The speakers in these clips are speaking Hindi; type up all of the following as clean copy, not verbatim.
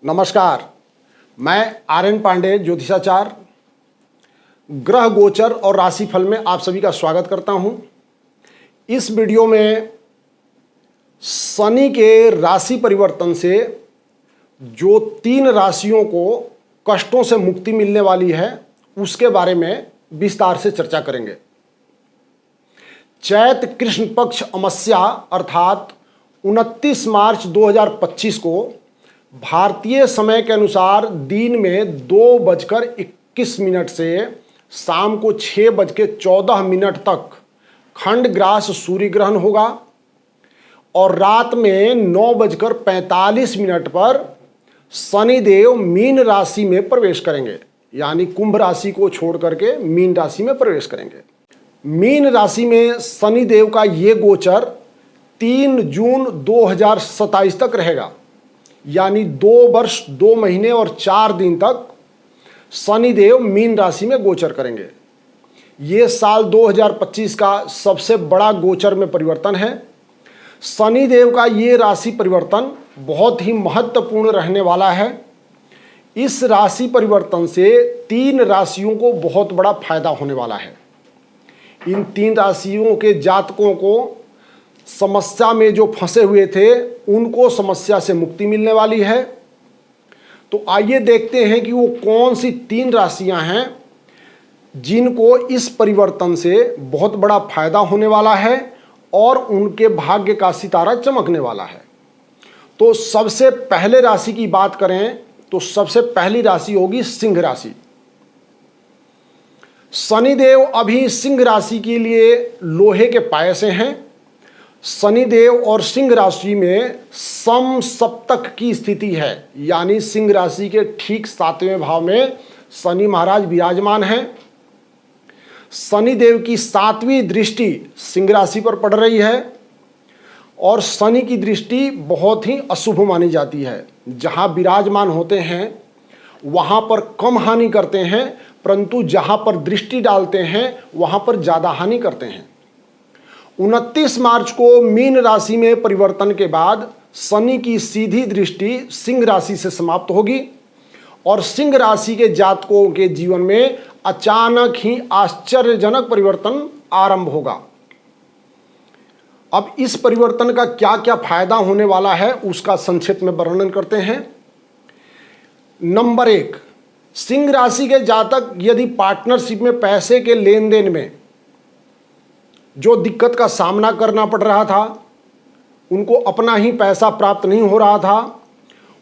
नमस्कार, मैं आर्यन पांडे ज्योतिषाचार्य ग्रह गोचर और राशिफल में आप सभी का स्वागत करता हूं। इस वीडियो में शनि के राशि परिवर्तन से जो 3 राशियों को कष्टों से मुक्ति मिलने वाली है उसके बारे में विस्तार से चर्चा करेंगे। चैत कृष्ण पक्ष अमावस्या अर्थात 29 मार्च 2025 को भारतीय समय के अनुसार दिन में 2:21 से शाम को 6:14 तक खंडग्रास सूर्य ग्रहण होगा और रात में 9:45 पर शनिदेव मीन राशि में प्रवेश करेंगे, यानी कुंभ राशि को छोड़ करके मीन राशि में प्रवेश करेंगे। मीन राशि में शनिदेव का ये गोचर 3 जून 2027 तक रहेगा, यानी 2 वर्ष 2 महीने और 4 दिन तक शनिदेव मीन राशि में गोचर करेंगे। ये साल 2025 का सबसे बड़ा गोचर में परिवर्तन है। शनिदेव का ये राशि परिवर्तन बहुत ही महत्वपूर्ण रहने वाला है। इस राशि परिवर्तन से 3 राशियों को बहुत बड़ा फायदा होने वाला है। इन 3 राशियों के जातकों को समस्या में जो फंसे हुए थे उनको समस्या से मुक्ति मिलने वाली है। तो आइए देखते हैं कि वो कौन सी 3 राशियां हैं जिनको इस परिवर्तन से बहुत बड़ा फायदा होने वाला है और उनके भाग्य का सितारा चमकने वाला है। तो सबसे पहले राशि की बात करें तो सबसे पहली राशि होगी सिंह राशि। शनिदेव अभी सिंह राशि के लिए लोहे के पाये से हैं। शनिदेव और सिंह राशि में समसप्तक की स्थिति है, यानी सिंह राशि के ठीक 7वें भाव में शनि महाराज विराजमान हैं। शनिदेव की 7वीं दृष्टि सिंह राशि पर पड़ रही है और शनि की दृष्टि बहुत ही अशुभ मानी जाती है। जहां विराजमान होते हैं वहां पर कम हानि करते हैं, परंतु जहां पर दृष्टि डालते हैं वहां पर ज्यादा हानि करते हैं। 29 मार्च को मीन राशि में परिवर्तन के बाद शनि की सीधी दृष्टि सिंह राशि से समाप्त होगी और सिंह राशि के जातकों के जीवन में अचानक ही आश्चर्यजनक परिवर्तन आरंभ होगा। अब इस परिवर्तन का क्या क्या फायदा होने वाला है उसका संक्षिप्त में वर्णन करते हैं। नंबर 1, सिंह राशि के जातक यदि पार्टनरशिप में पैसे के लेन देन में जो दिक्कत का सामना करना पड़ रहा था, उनको अपना ही पैसा प्राप्त नहीं हो रहा था,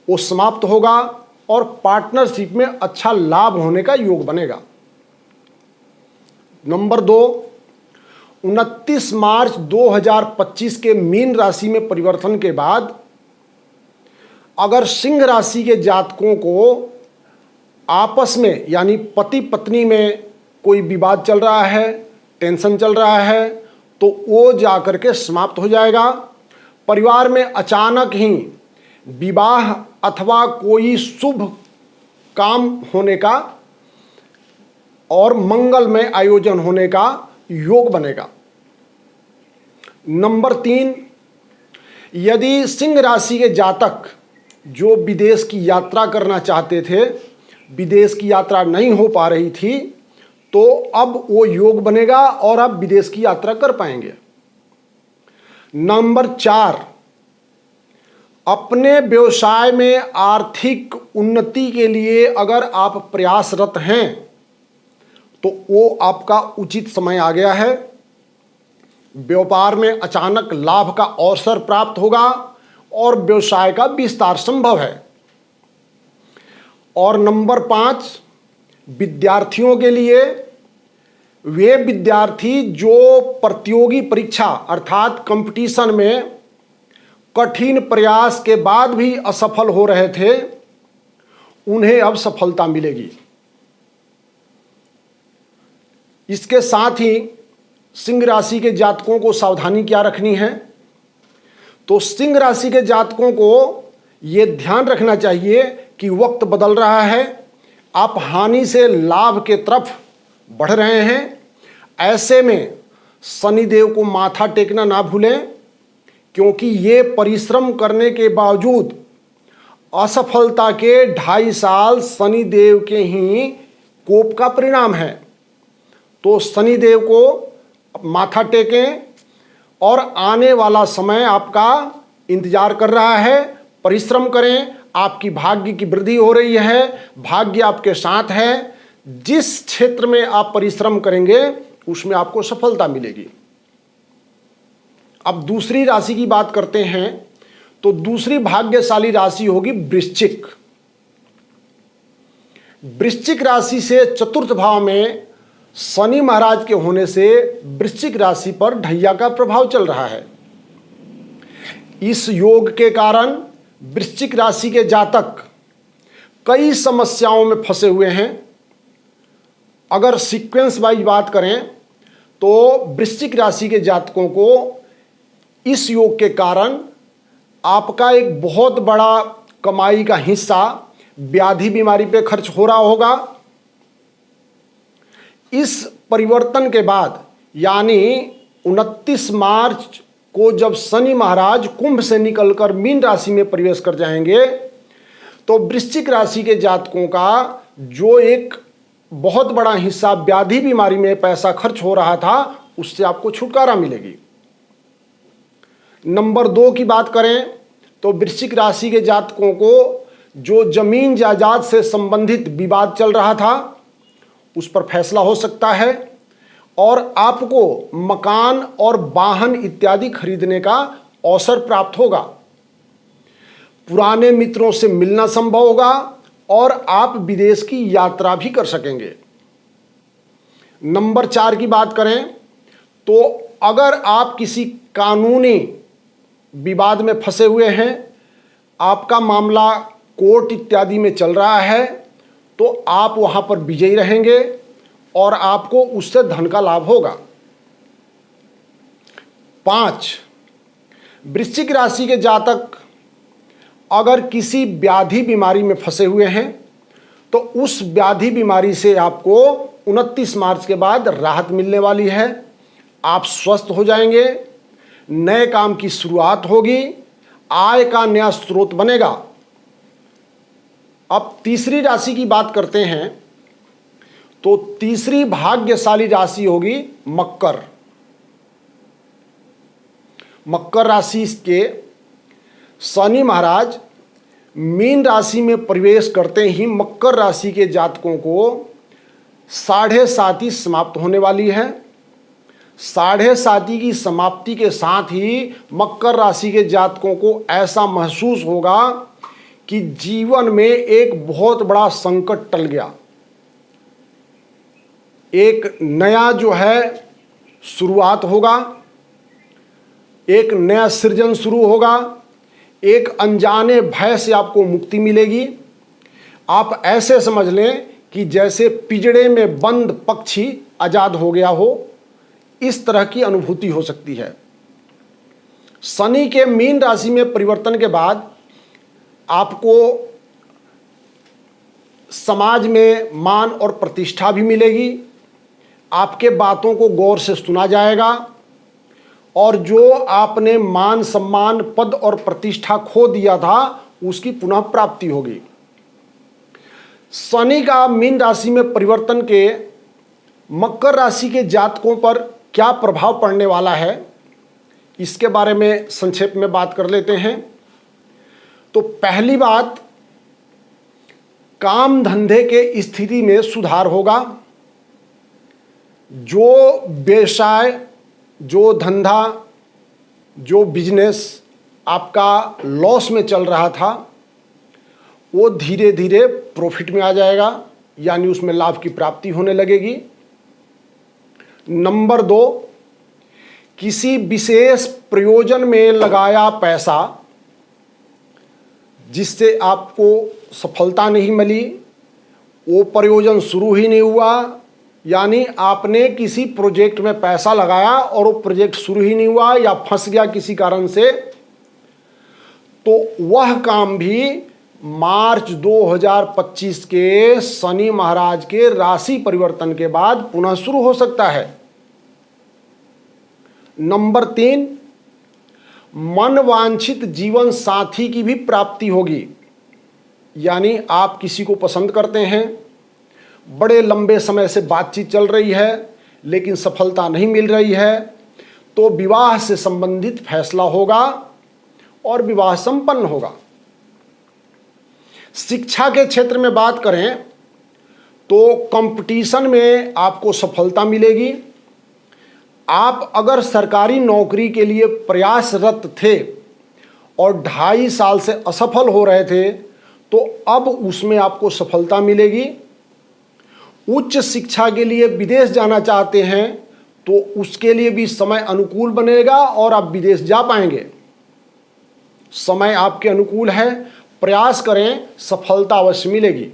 वो समाप्त होगा और पार्टनरशिप में अच्छा लाभ होने का योग बनेगा। नंबर 2, 29 मार्च 2025 के मीन राशि में परिवर्तन के बाद अगर सिंह राशि के जातकों को आपस में यानी पति पत्नी में कोई विवाद चल रहा है, टेंशन चल रहा है, तो वो जाकर के समाप्त हो जाएगा। परिवार में अचानक ही विवाह अथवा कोई शुभ काम होने का और मंगलमय आयोजन होने का योग बनेगा। नंबर 3, यदि सिंह राशि के जातक जो विदेश की यात्रा करना चाहते थे, विदेश की यात्रा नहीं हो पा रही थी, तो अब वो योग बनेगा और आप विदेश की यात्रा कर पाएंगे। नंबर 4, अपने व्यवसाय में आर्थिक उन्नति के लिए अगर आप प्रयासरत हैं तो वो आपका उचित समय आ गया है। व्यापार में अचानक लाभ का अवसर प्राप्त होगा और व्यवसाय का विस्तार संभव है। और नंबर 5, विद्यार्थियों के लिए, वे विद्यार्थी जो प्रतियोगी परीक्षा अर्थात कंपटीशन में कठिन प्रयास के बाद भी असफल हो रहे थे, उन्हें अब सफलता मिलेगी। इसके साथ ही सिंह राशि के जातकों को सावधानी क्या रखनी है, तो सिंह राशि के जातकों को यह ध्यान रखना चाहिए कि वक्त बदल रहा है, आप हानि से लाभ के तरफ बढ़ रहे हैं। ऐसे में शनिदेव को माथा टेकना ना भूलें, क्योंकि ये परिश्रम करने के बावजूद असफलता के 2.5 साल शनिदेव के ही कोप का परिणाम है। तो शनिदेव को माथा टेकें और आने वाला समय आपका इंतजार कर रहा है। परिश्रम करें, आपकी भाग्य की वृद्धि हो रही है, भाग्य आपके साथ है। जिस क्षेत्र में आप परिश्रम करेंगे उसमें आपको सफलता मिलेगी। अब दूसरी राशि की बात करते हैं, तो दूसरी भाग्यशाली राशि होगी वृश्चिक। वृश्चिक राशि से चतुर्थ भाव में शनि महाराज के होने से वृश्चिक राशि पर ढैया का प्रभाव चल रहा है। इस योग के कारण वृश्चिक राशि के जातक कई समस्याओं में फंसे हुए हैं। अगर सीक्वेंस वाइज बात करें तो वृश्चिक राशि के जातकों को इस योग के कारण आपका एक बहुत बड़ा कमाई का हिस्सा व्याधि बीमारी पे खर्च हो रहा होगा। इस परिवर्तन के बाद यानी 29 मार्च को जब शनि महाराज कुंभ से निकलकर मीन राशि में प्रवेश कर जाएंगे तो वृश्चिक राशि के जातकों का जो एक बहुत बड़ा हिस्सा व्याधि बीमारी में पैसा खर्च हो रहा था उससे आपको छुटकारा मिलेगी। नंबर 2 की बात करें तो वृश्चिक राशि के जातकों को जो जमीन जायदाद से संबंधित विवाद चल रहा था उस पर फैसला हो सकता है और आपको मकान और वाहन इत्यादि खरीदने का अवसर प्राप्त होगा। पुराने मित्रों से मिलना संभव होगा और आप विदेश की यात्रा भी कर सकेंगे। नंबर 4 की बात करें तो अगर आप किसी कानूनी विवाद में फंसे हुए हैं, आपका मामला कोर्ट इत्यादि में चल रहा है, तो आप वहां पर विजयी रहेंगे और आपको उससे धन का लाभ होगा। 5, वृश्चिक राशि के जातक अगर किसी व्याधि बीमारी में फंसे हुए हैं तो उस व्याधि बीमारी से आपको 29 मार्च के बाद राहत मिलने वाली है। आप स्वस्थ हो जाएंगे, नए काम की शुरुआत होगी, आय का नया स्रोत बनेगा। अब तीसरी राशि की बात करते हैं तो तीसरी भाग्यशाली राशि होगी मकर। मकर राशि के शनि महाराज मीन राशि में प्रवेश करते ही मकर राशि के जातकों को 7.5 समाप्त होने वाली है। 7.5 की समाप्ति के साथ ही मकर राशि के जातकों को ऐसा महसूस होगा कि जीवन में एक बहुत बड़ा संकट टल गया, एक नया जो है शुरुआत होगा, एक नया सृजन शुरू होगा, एक अनजाने भय से आपको मुक्ति मिलेगी। आप ऐसे समझ लें कि जैसे पिंजड़े में बंद पक्षी आजाद हो गया हो, इस तरह की अनुभूति हो सकती है। शनि के मीन राशि में परिवर्तन के बाद आपको समाज में मान और प्रतिष्ठा भी मिलेगी, आपके बातों को गौर से सुना जाएगा और जो आपने मान सम्मान पद और प्रतिष्ठा खो दिया था उसकी पुनः प्राप्ति होगी। शनि का मीन राशि में परिवर्तन के मकर राशि के जातकों पर क्या प्रभाव पड़ने वाला है, इसके बारे में संक्षेप में बात कर लेते हैं। तो पहली बात, काम धंधे के स्थिति में सुधार होगा। जो व्यवसाय, जो धंधा, जो बिजनेस आपका लॉस में चल रहा था वो धीरे धीरे प्रॉफिट में आ जाएगा, यानी उसमें लाभ की प्राप्ति होने लगेगी। नंबर 2, किसी विशेष प्रयोजन में लगाया पैसा जिससे आपको सफलता नहीं मिली, वो प्रयोजन शुरू ही नहीं हुआ, यानी आपने किसी प्रोजेक्ट में पैसा लगाया और वो प्रोजेक्ट शुरू ही नहीं हुआ या फंस गया किसी कारण से, तो वह काम भी मार्च 2025 के शनि महाराज के राशि परिवर्तन के बाद पुनः शुरू हो सकता है। नंबर 3, मनवांछित जीवन साथी की भी प्राप्ति होगी। यानी आप किसी को पसंद करते हैं, बड़े लंबे समय से बातचीत चल रही है लेकिन सफलता नहीं मिल रही है, तो विवाह से संबंधित फैसला होगा और विवाह संपन्न होगा। शिक्षा के क्षेत्र में बात करें तो कंपटीशन में आपको सफलता मिलेगी। आप अगर सरकारी नौकरी के लिए प्रयासरत थे और 2.5 साल से असफल हो रहे थे, तो अब उसमें आपको सफलता मिलेगी। उच्च शिक्षा के लिए विदेश जाना चाहते हैं तो उसके लिए भी समय अनुकूल बनेगा और आप विदेश जा पाएंगे। समय आपके अनुकूल है, प्रयास करें, सफलता अवश्य मिलेगी।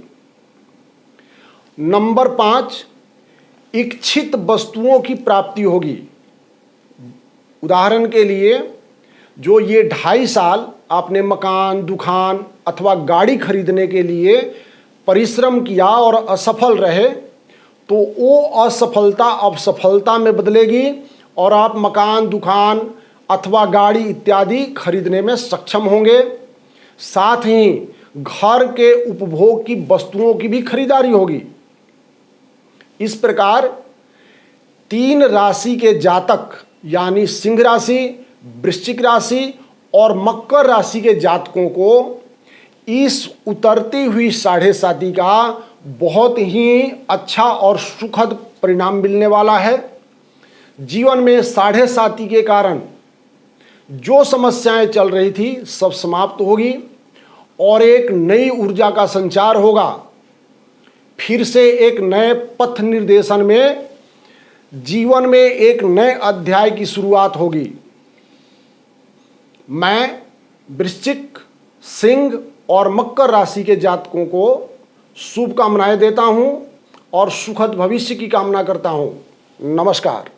नंबर 5, इच्छित वस्तुओं की प्राप्ति होगी। उदाहरण के लिए, जो ये 2.5 साल आपने मकान, दुकान अथवा गाड़ी खरीदने के लिए परिश्रम किया और असफल रहे, तो वो असफलता अब सफलता में बदलेगी और आप मकान, दुकान अथवा गाड़ी इत्यादि खरीदने में सक्षम होंगे। साथ ही घर के उपभोग की वस्तुओं की भी खरीदारी होगी। इस प्रकार 3 राशि के जातक यानी सिंह राशि, वृश्चिक राशि और मकर राशि के जातकों को इस उतरती हुई 7.5 का बहुत ही अच्छा और सुखद परिणाम मिलने वाला है। जीवन में 7.5 के कारण जो समस्याएं चल रही थी सब समाप्त होगी और एक नई ऊर्जा का संचार होगा। फिर से एक नए पथ निर्देशन में जीवन में एक नए अध्याय की शुरुआत होगी। मैं वृश्चिक, सिंह और मकर राशि के जातकों को शुभकामनाएं देता हूं और सुखद भविष्य की कामना करता हूं। नमस्कार।